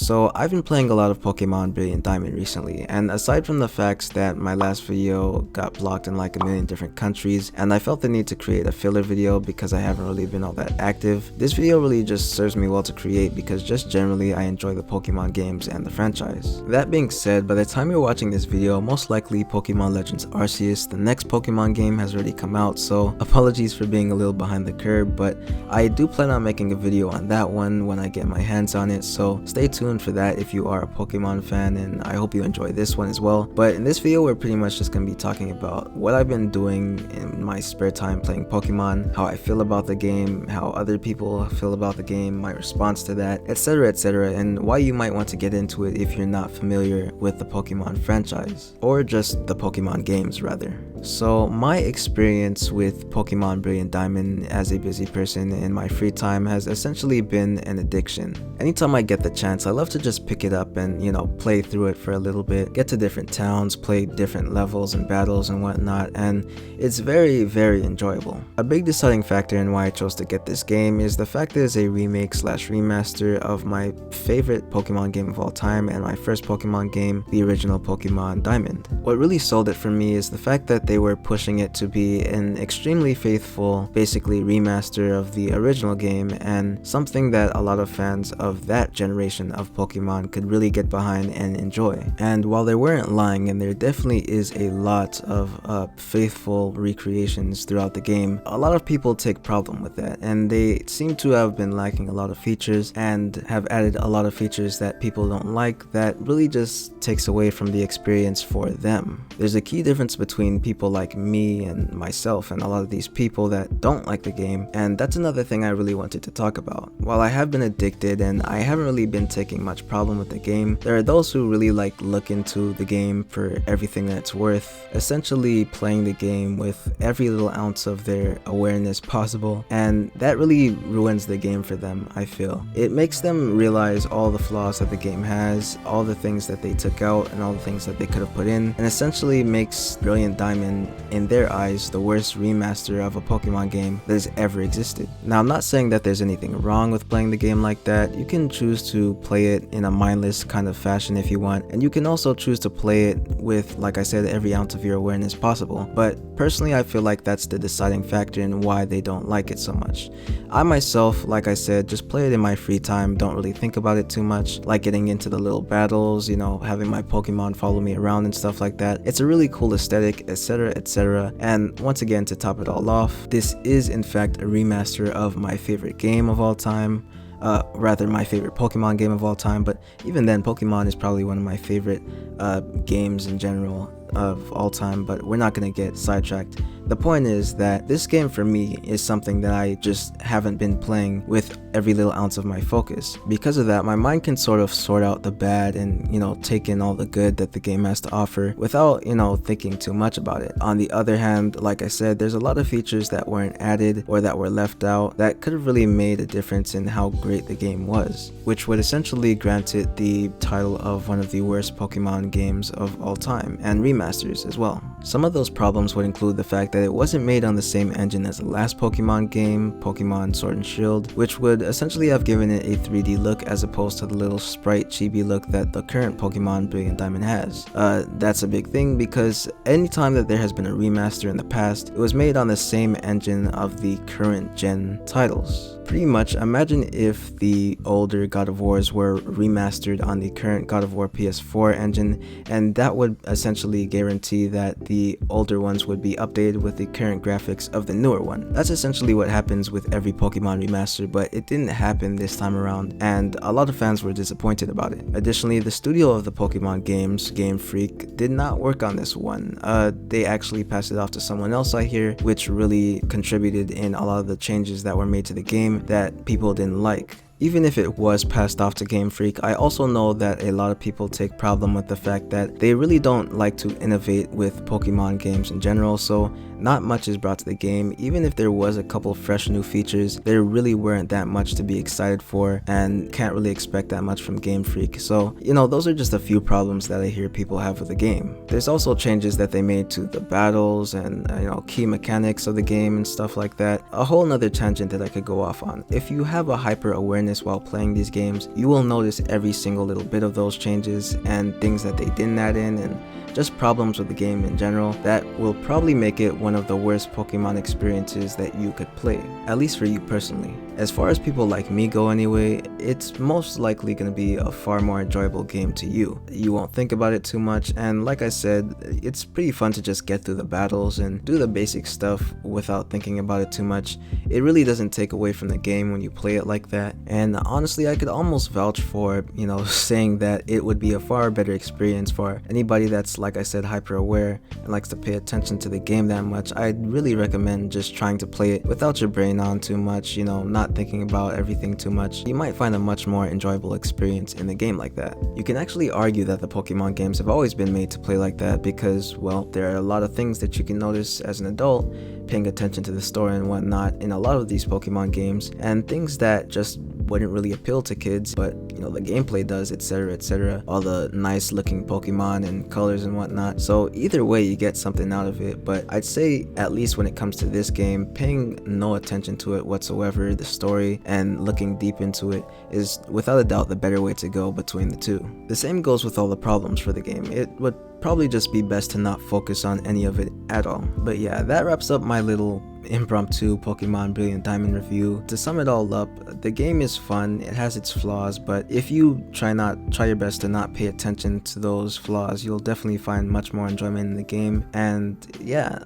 So I've been playing a lot of Pokemon Brilliant Diamond recently, and aside from the facts that my last video got blocked in like a million different countries, and I felt the need to create a filler video because I haven't really been all that active, this video really just serves me well to create because just generally I enjoy the Pokemon games and the franchise. That being said, by the time you're watching this video, most likely Pokemon Legends Arceus, the next Pokemon game, has already come out, so apologies for being a little behind the curve, but I do plan on making a video on that one when I get my hands on it, so stay tuned for that if you are a Pokemon fan, and I hope you enjoy this one as well. But in this video we're pretty much just going to be talking about what I've been doing in my spare time playing Pokemon, how I feel about the game, how other people feel about the game, my response to that, etc, and why you might want to get into it if you're not familiar with the Pokemon franchise, or just the Pokemon games rather. So my experience with Pokemon Brilliant Diamond as a busy person in my free time has essentially been an addiction. Anytime I get the chance, I love to just pick it up and, play through it for a little bit, get to different towns, play different levels and battles and whatnot, and it's very enjoyable. A big deciding factor in why I chose to get this game is the fact that it's a remake / remaster of my favorite Pokemon game of all time and my first Pokemon game, the original Pokemon Diamond. What really sold it for me is the fact that they were pushing it to be an extremely faithful, basically remaster of the original game, and something that a lot of fans of that generation of Pokemon could really get behind and enjoy. And while they weren't lying, and there definitely is a lot of faithful recreations throughout the game, a lot of people take problem with that, and they seem to have been lacking a lot of features and have added a lot of features that people don't like that really just takes away from the experience for them. There's a key difference between people like me and myself and a lot of these people that don't like the game, and that's another thing I really wanted to talk about. While I have been addicted and I haven't really been taking much problem with the game, there are those who really look into the game for everything that it's worth, essentially playing the game with every little ounce of their awareness possible, and that really ruins the game for them, I feel. It makes them realize all the flaws that the game has, all the things that they took out and all the things that they could have put in, and essentially makes Brilliant Diamond, in their eyes, the worst remaster of a Pokemon game that has ever existed. Now, I'm not saying that there's anything wrong with playing the game like that. You can choose to play it in a mindless kind of fashion if you want, and you can also choose to play it with, like I said, every ounce of your awareness possible. But personally, I feel like that's the deciding factor in why they don't like it so much. I myself, like I said, just play it in my free time, don't really think about it too much, like getting into the little battles, having my Pokemon follow me around and stuff like that. It's a really cool aesthetic, etc. And once again, to top it all off, this is in fact a remaster of my favorite game of all time. Rather my favorite Pokemon game of all time, but even then Pokemon is probably one of my favorite games in general of all time, but we're not going to get sidetracked. The point is that this game for me is something that I just haven't been playing with every little ounce of my focus. Because of that, my mind can sort of sort out the bad and, take in all the good that the game has to offer without, thinking too much about it. On the other hand, like I said, there's a lot of features that weren't added or that were left out that could have really made a difference in how great the game was, which would essentially grant it the title of one of the worst Pokemon games of all time, and remasters as well. Some of those problems would include the fact that it wasn't made on the same engine as the last Pokemon game, Pokemon Sword and Shield, which would essentially have given it a 3D look as opposed to the little sprite chibi look that the current Pokemon Brilliant Diamond has. That's a big thing because anytime that there has been a remaster in the past, it was made on the same engine of the current gen titles. Pretty much, imagine if the older God of Wars were remastered on the current God of War PS4 engine, and that would essentially guarantee that the older ones would be updated with the current graphics of the newer one. That's essentially what happens with every Pokemon remaster, but it didn't happen this time around, and a lot of fans were disappointed about it. Additionally, the studio of the Pokemon games, Game Freak, did not work on this one. They actually passed it off to someone else, I hear, which really contributed in a lot of the changes that were made to the game that people didn't like. Even if it was passed off to Game Freak, I also know that a lot of people take problem with the fact that they really don't like to innovate with Pokemon games in general, so not much is brought to the game. Even if there was a couple fresh new features, there really weren't that much to be excited for, and can't really expect that much from Game Freak. So, you know, those are just a few problems that I hear people have with the game. There's also changes that they made to the battles and, you know, key mechanics of the game and stuff like that. A whole nother tangent that I could go off on. If you have a hyper awareness while playing these games, you will notice every single little bit of those changes and things that they didn't add in, and just problems with the game in general that will probably make it one of the worst Pokemon experiences that you could play, at least for you personally. As far as people like me go anyway, it's most likely going to be a far more enjoyable game to you. You won't think about it too much, and like I said, it's pretty fun to just get through the battles and do the basic stuff without thinking about it too much. It really doesn't take away from the game when you play it like that, and honestly I could almost vouch for, you know, saying that it would be a far better experience for anybody that's, like I said, hyper aware and likes to pay attention to the game that much. I'd really recommend just trying to play it without your brain on too much, you know, not thinking about everything too much. You might find a much more enjoyable experience in the game like that. You can actually argue that the Pokemon games have always been made to play like that because, well, there are a lot of things that you can notice as an adult paying attention to the story and whatnot in a lot of these Pokemon games, and things that just wouldn't really appeal to kids, but you know, the gameplay does, etc, etc, all the nice looking Pokemon and colors and whatnot. So either way you get something out of it, but I'd say at least when it comes to this game, paying no attention to it whatsoever, the story, and looking deep into it is without a doubt the better way to go between the two. The same goes with all the problems for the game. It would probably just be best to not focus on any of it at all. But yeah, that wraps up my little impromptu Pokemon Brilliant Diamond review. To sum it all up, the game is fun, it has its flaws, but if you try your best to not pay attention to those flaws, you'll definitely find much more enjoyment in the game. And yeah,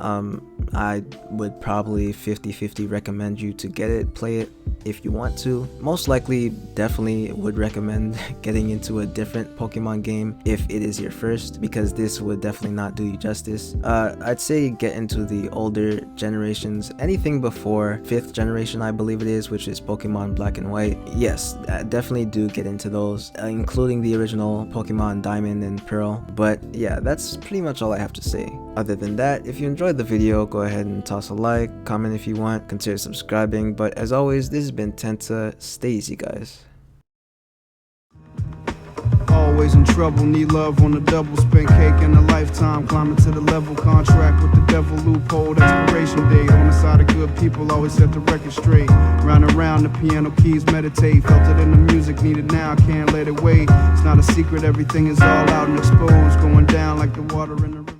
I would probably 50-50 recommend you to get it, play it if you want to. Most likely, definitely would recommend getting into a different Pokemon game if it is your first, because this would definitely not do you justice. I'd say get into the older generations, anything before 5th generation I believe it is, which is Pokemon Black and White. Yes, definitely do get into those, including the original Pokemon Diamond and Pearl. But yeah, that's pretty much all I have to say. Other than that, if you enjoyed the video, go ahead and toss a like, comment if you want, consider subscribing. But as always, this has been Tenta. Stay easy, guys. Always in trouble, need love on the double, spend cake in a lifetime, climbing to the level, contract with the devil, loophole, expiration date, on the side of good people, always set the record straight, round and round the piano keys, meditate, felt it in the music, need it now, can't let it wait, it's not a secret, everything is all out and exposed, going down like the water in the river.